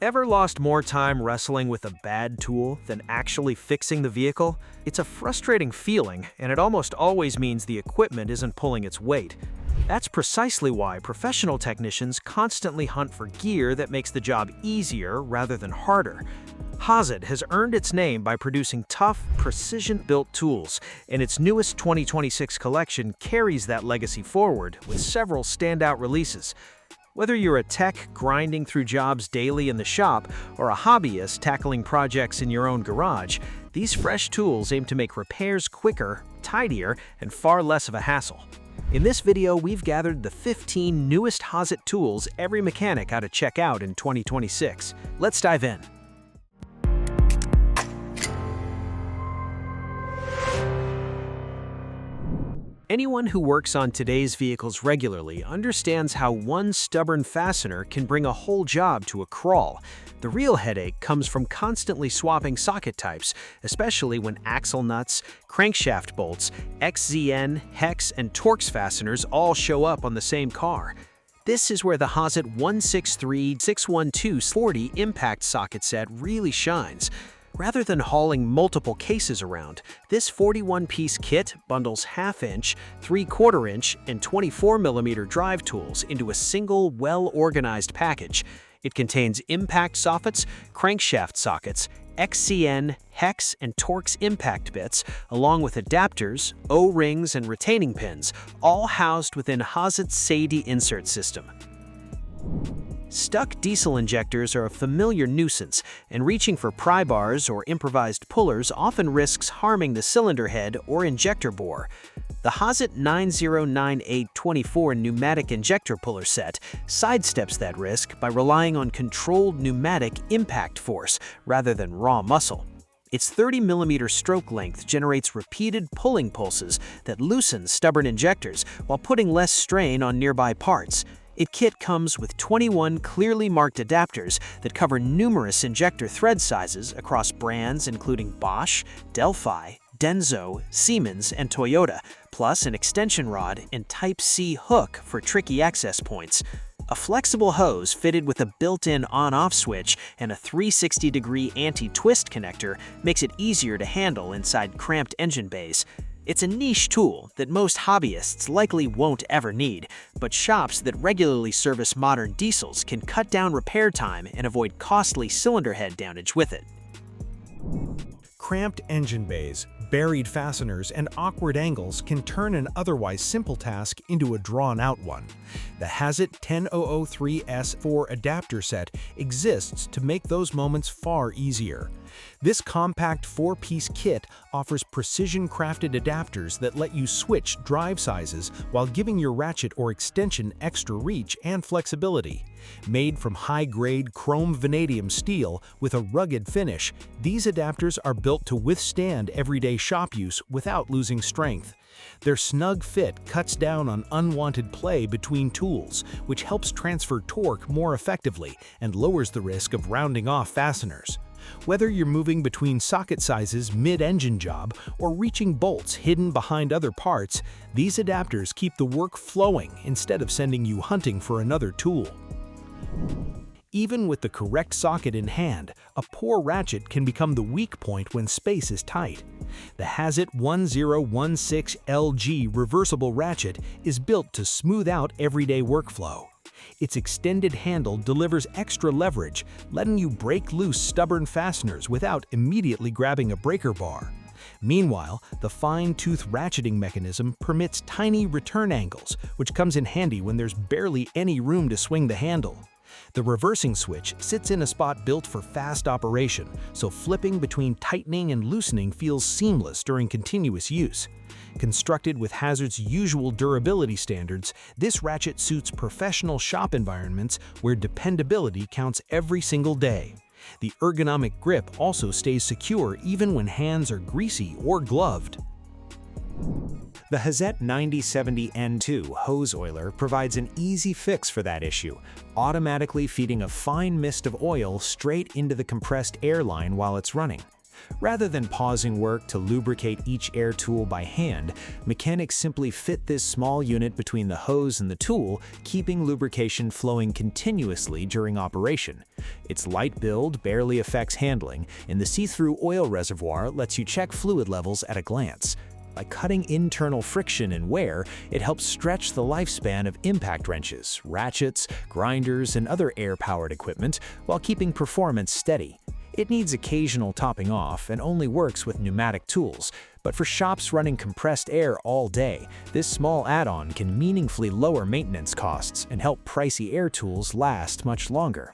Ever lost more time wrestling with a bad tool than actually fixing the vehicle? It's a frustrating feeling, and it almost always means the equipment isn't pulling its weight. That's precisely why professional technicians constantly hunt for gear that makes the job easier rather than harder. HAZET has earned its name by producing tough, precision-built tools, and its newest 2026 collection carries that legacy forward with several standout releases. Whether you're a tech grinding through jobs daily in the shop or a hobbyist tackling projects in your own garage, these fresh tools aim to make repairs quicker, tidier, and far less of a hassle. In this video, we've gathered the 15 newest HAZET tools every mechanic ought to check out in 2026. Let's dive in. Anyone who works on today's vehicles regularly understands how one stubborn fastener can bring a whole job to a crawl. The real headache comes from constantly swapping socket types, especially when axle nuts, crankshaft bolts, XZN, hex, and Torx fasteners all show up on the same car. This is where the HAZET 163-612-40 impact socket set really shines. Rather than hauling multiple cases around, this 41-piece kit bundles half-inch, 3/4-inch, and 24mm drive tools into a single, well-organized package. It contains impact soffits, crankshaft sockets, XCN, hex, and Torx impact bits, along with adapters, O-rings, and retaining pins, all housed within HAZET's SADI insert system. Stuck diesel injectors are a familiar nuisance, and reaching for pry bars or improvised pullers often risks harming the cylinder head or injector bore. The HAZET 909824 pneumatic injector puller set sidesteps that risk by relying on controlled pneumatic impact force rather than raw muscle. Its 30mm stroke length generates repeated pulling pulses that loosen stubborn injectors while putting less strain on nearby parts. Its kit comes with 21 clearly marked adapters that cover numerous injector thread sizes across brands including Bosch, Delphi, Denso, Siemens, and Toyota, plus an extension rod and Type-C hook for tricky access points. A flexible hose fitted with a built-in on-off switch and a 360-degree anti-twist connector makes it easier to handle inside cramped engine bays. It's a niche tool that most hobbyists likely won't ever need, but shops that regularly service modern diesels can cut down repair time and avoid costly cylinder head damage with it. Cramped engine bays, buried fasteners, and awkward angles can turn an otherwise simple task into a drawn-out one. The HAZET 10003S4 adapter set exists to make those moments far easier. This compact 4-piece kit offers precision-crafted adapters that let you switch drive sizes while giving your ratchet or extension extra reach and flexibility. Made from high-grade chrome vanadium steel with a rugged finish, these adapters are built to withstand everyday shop use without losing strength. Their snug fit cuts down on unwanted play between tools, which helps transfer torque more effectively and lowers the risk of rounding off fasteners. Whether you're moving between socket sizes mid-engine job or reaching bolts hidden behind other parts, these adapters keep the work flowing instead of sending you hunting for another tool. Even with the correct socket in hand, a poor ratchet can become the weak point when space is tight. The HAZET 1016LG reversible ratchet is built to smooth out everyday workflow. Its extended handle delivers extra leverage, letting you break loose stubborn fasteners without immediately grabbing a breaker bar. Meanwhile, the fine-tooth ratcheting mechanism permits tiny return angles, which comes in handy when there's barely any room to swing the handle. The reversing switch sits in a spot built for fast operation, so flipping between tightening and loosening feels seamless during continuous use. Constructed with HAZET's usual durability standards, this ratchet suits professional shop environments where dependability counts every single day. The ergonomic grip also stays secure even when hands are greasy or gloved. The HAZET 9070N2 hose oiler provides an easy fix for that issue, automatically feeding a fine mist of oil straight into the compressed air line while it's running. Rather than pausing work to lubricate each air tool by hand, mechanics simply fit this small unit between the hose and the tool, keeping lubrication flowing continuously during operation. Its light build barely affects handling, and the see-through oil reservoir lets you check fluid levels at a glance. By cutting internal friction and wear, it helps stretch the lifespan of impact wrenches, ratchets, grinders, and other air-powered equipment while keeping performance steady. It needs occasional topping off and only works with pneumatic tools, but for shops running compressed air all day, this small add-on can meaningfully lower maintenance costs and help pricey air tools last much longer.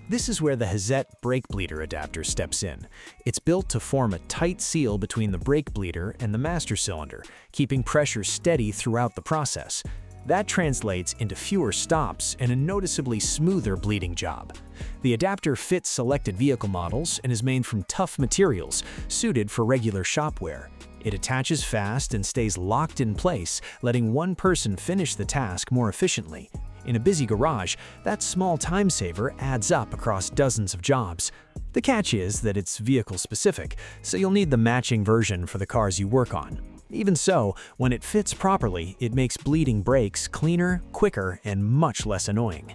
This is where the HAZET brake bleeder adapter steps in. It's built to form a tight seal between the brake bleeder and the master cylinder, keeping pressure steady throughout the process. That translates into fewer stops and a noticeably smoother bleeding job. The adapter fits selected vehicle models and is made from tough materials, suited for regular shop wear. It attaches fast and stays locked in place, letting one person finish the task more efficiently. In a busy garage, that small time saver adds up across dozens of jobs. The catch is that it's vehicle-specific, so you'll need the matching version for the cars you work on. Even so, when it fits properly, it makes bleeding brakes cleaner, quicker, and much less annoying.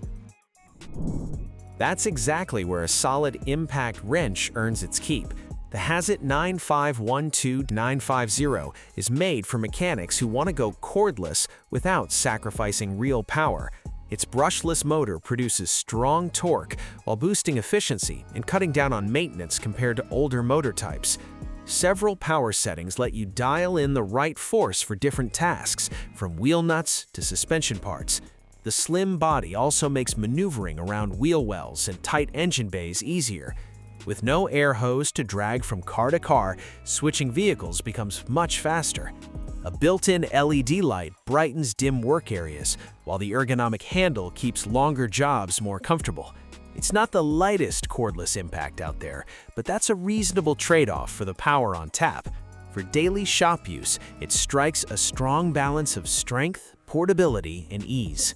That's exactly where a solid impact wrench earns its keep. The HAZET 9512950 is made for mechanics who want to go cordless without sacrificing real power. Its brushless motor produces strong torque while boosting efficiency and cutting down on maintenance compared to older motor types. Several power settings let you dial in the right force for different tasks, from wheel nuts to suspension parts. The slim body also makes maneuvering around wheel wells and tight engine bays easier. With no air hose to drag from car to car, switching vehicles becomes much faster. A built-in LED light brightens dim work areas, while the ergonomic handle keeps longer jobs more comfortable. It's not the lightest cordless impact out there, but that's a reasonable trade-off for the power on tap. For daily shop use, it strikes a strong balance of strength, portability, and ease.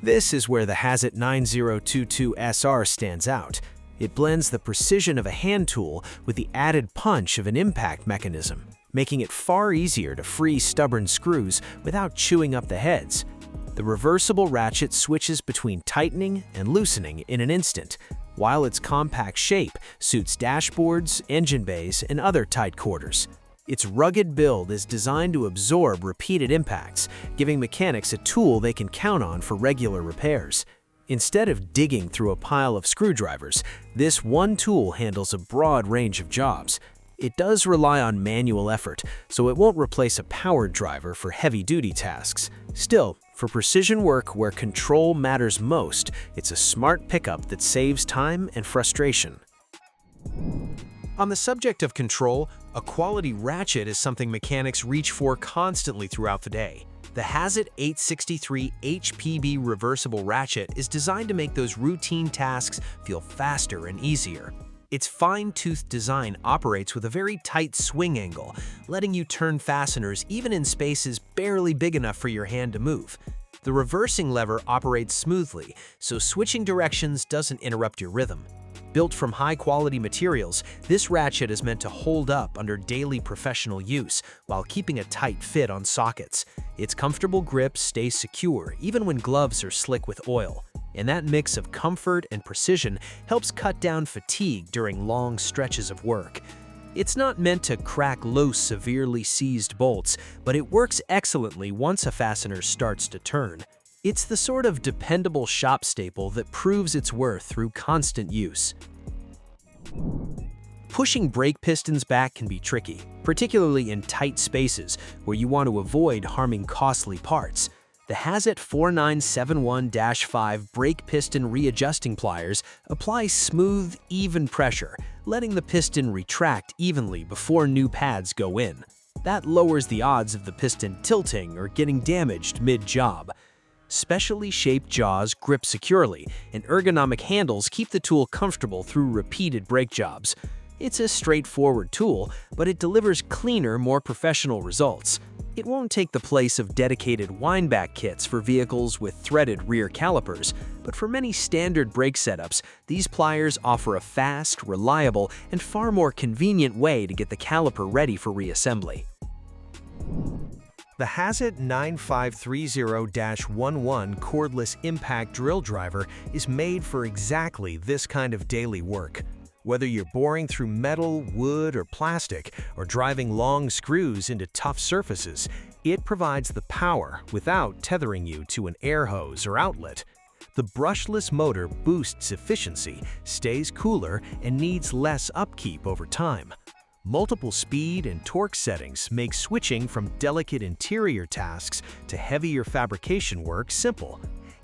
This is where the HAZET 9022SR stands out. It blends the precision of a hand tool with the added punch of an impact mechanism, making it far easier to free stubborn screws without chewing up the heads. The reversible ratchet switches between tightening and loosening in an instant, while its compact shape suits dashboards, engine bays, and other tight quarters. Its rugged build is designed to absorb repeated impacts, giving mechanics a tool they can count on for regular repairs. Instead of digging through a pile of screwdrivers, this one tool handles a broad range of jobs. It does rely on manual effort, so it won't replace a powered driver for heavy-duty tasks. Still, for precision work where control matters most, it's a smart pickup that saves time and frustration. On the subject of control, a quality ratchet is something mechanics reach for constantly throughout the day. The HAZET 863 HPB reversible ratchet is designed to make those routine tasks feel faster and easier. Its fine-toothed design operates with a very tight swing angle, letting you turn fasteners even in spaces barely big enough for your hand to move. The reversing lever operates smoothly, so switching directions doesn't interrupt your rhythm. Built from high-quality materials, this ratchet is meant to hold up under daily professional use while keeping a tight fit on sockets. Its comfortable grip stays secure even when gloves are slick with oil, and that mix of comfort and precision helps cut down fatigue during long stretches of work. It's not meant to crack loose, severely seized bolts, but it works excellently once a fastener starts to turn. It's the sort of dependable shop staple that proves its worth through constant use. Pushing brake pistons back can be tricky, particularly in tight spaces where you want to avoid harming costly parts. The HAZET 4971-5 brake piston readjusting pliers apply smooth, even pressure, letting the piston retract evenly before new pads go in. That lowers the odds of the piston tilting or getting damaged mid-job. Specially shaped jaws grip securely, and ergonomic handles keep the tool comfortable through repeated brake jobs. It's a straightforward tool, but it delivers cleaner, more professional results. It won't take the place of dedicated windback kits for vehicles with threaded rear calipers, but for many standard brake setups, these pliers offer a fast, reliable, and far more convenient way to get the caliper ready for reassembly. The HAZET 9530-11 cordless impact drill driver is made for exactly this kind of daily work. Whether you're boring through metal, wood, or plastic, or driving long screws into tough surfaces, it provides the power without tethering you to an air hose or outlet. The brushless motor boosts efficiency, stays cooler, and needs less upkeep over time. Multiple speed and torque settings make switching from delicate interior tasks to heavier fabrication work simple.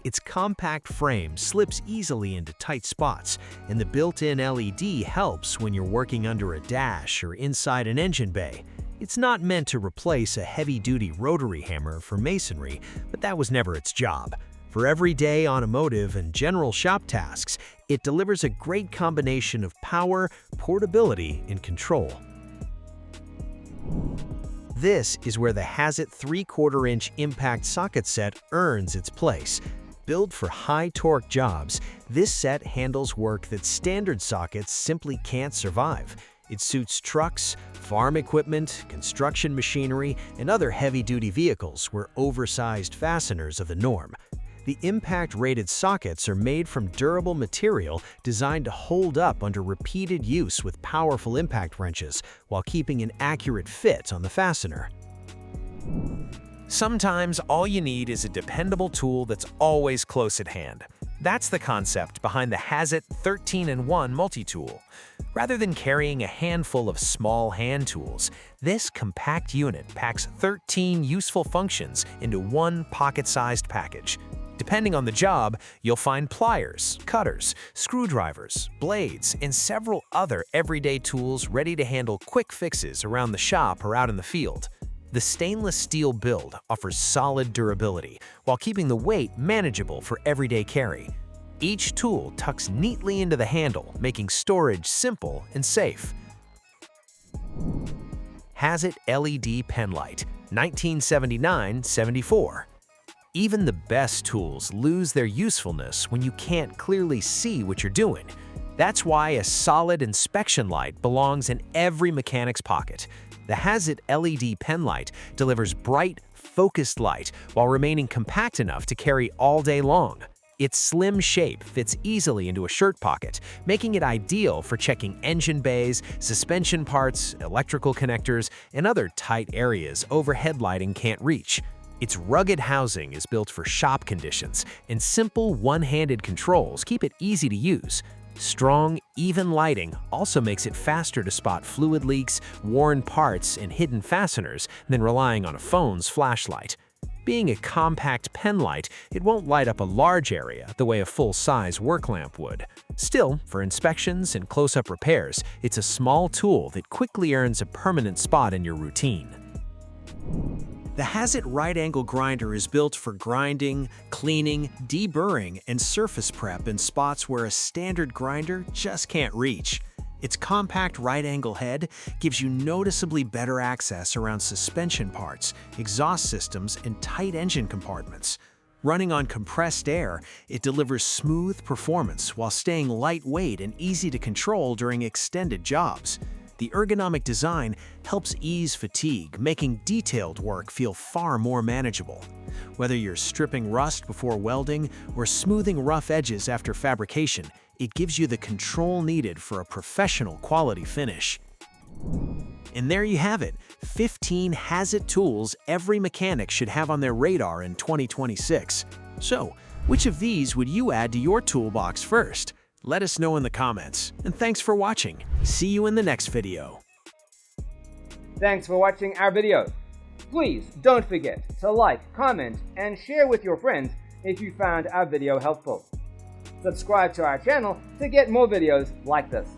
Its compact frame slips easily into tight spots, and the built-in LED helps when you're working under a dash or inside an engine bay. It's not meant to replace a heavy-duty rotary hammer for masonry, but that was never its job. For everyday automotive and general shop tasks, it delivers a great combination of power, portability, and control. This is where the HAZET 3/4-inch impact socket set earns its place. Built for high-torque jobs, this set handles work that standard sockets simply can't survive. It suits trucks, farm equipment, construction machinery, and other heavy-duty vehicles where oversized fasteners are the norm. The impact-rated sockets are made from durable material designed to hold up under repeated use with powerful impact wrenches while keeping an accurate fit on the fastener. Sometimes all you need is a dependable tool that's always close at hand. That's the concept behind the HAZET 13-in-1 multi-tool. Rather than carrying a handful of small hand tools, this compact unit packs 13 useful functions into one pocket-sized package. Depending on the job, you'll find pliers, cutters, screwdrivers, blades, and several other everyday tools ready to handle quick fixes around the shop or out in the field. The stainless steel build offers solid durability while keeping the weight manageable for everyday carry. Each tool tucks neatly into the handle, making storage simple and safe. HAZET LED Pen Light, 1979-74. Even the best tools lose their usefulness when you can't clearly see what you're doing. That's why a solid inspection light belongs in every mechanic's pocket. The HAZET LED Pen Light delivers bright, focused light while remaining compact enough to carry all day long. Its slim shape fits easily into a shirt pocket, making it ideal for checking engine bays, suspension parts, electrical connectors, and other tight areas overhead lighting can't reach. Its rugged housing is built for shop conditions, and simple one-handed controls keep it easy to use. Strong, even lighting also makes it faster to spot fluid leaks, worn parts, and hidden fasteners than relying on a phone's flashlight. Being a compact pen light, it won't light up a large area the way a full-size work lamp would. Still, for inspections and close-up repairs, it's a small tool that quickly earns a permanent spot in your routine. The HAZET right-angle grinder is built for grinding, cleaning, deburring, and surface prep in spots where a standard grinder just can't reach. Its compact right-angle head gives you noticeably better access around suspension parts, exhaust systems, and tight engine compartments. Running on compressed air, it delivers smooth performance while staying lightweight and easy to control during extended jobs. The ergonomic design helps ease fatigue, making detailed work feel far more manageable. Whether you're stripping rust before welding or smoothing rough edges after fabrication, it gives you the control needed for a professional quality finish. And there you have it, 15 HAZET tools every mechanic should have on their radar in 2026. So, which of these would you add to your toolbox first? Let us know in the comments, and thanks for watching. See you in the next video. Thanks for watching our video. Please don't forget to like, comment, and share with your friends if you found our video helpful. Subscribe to our channel to get more videos like this.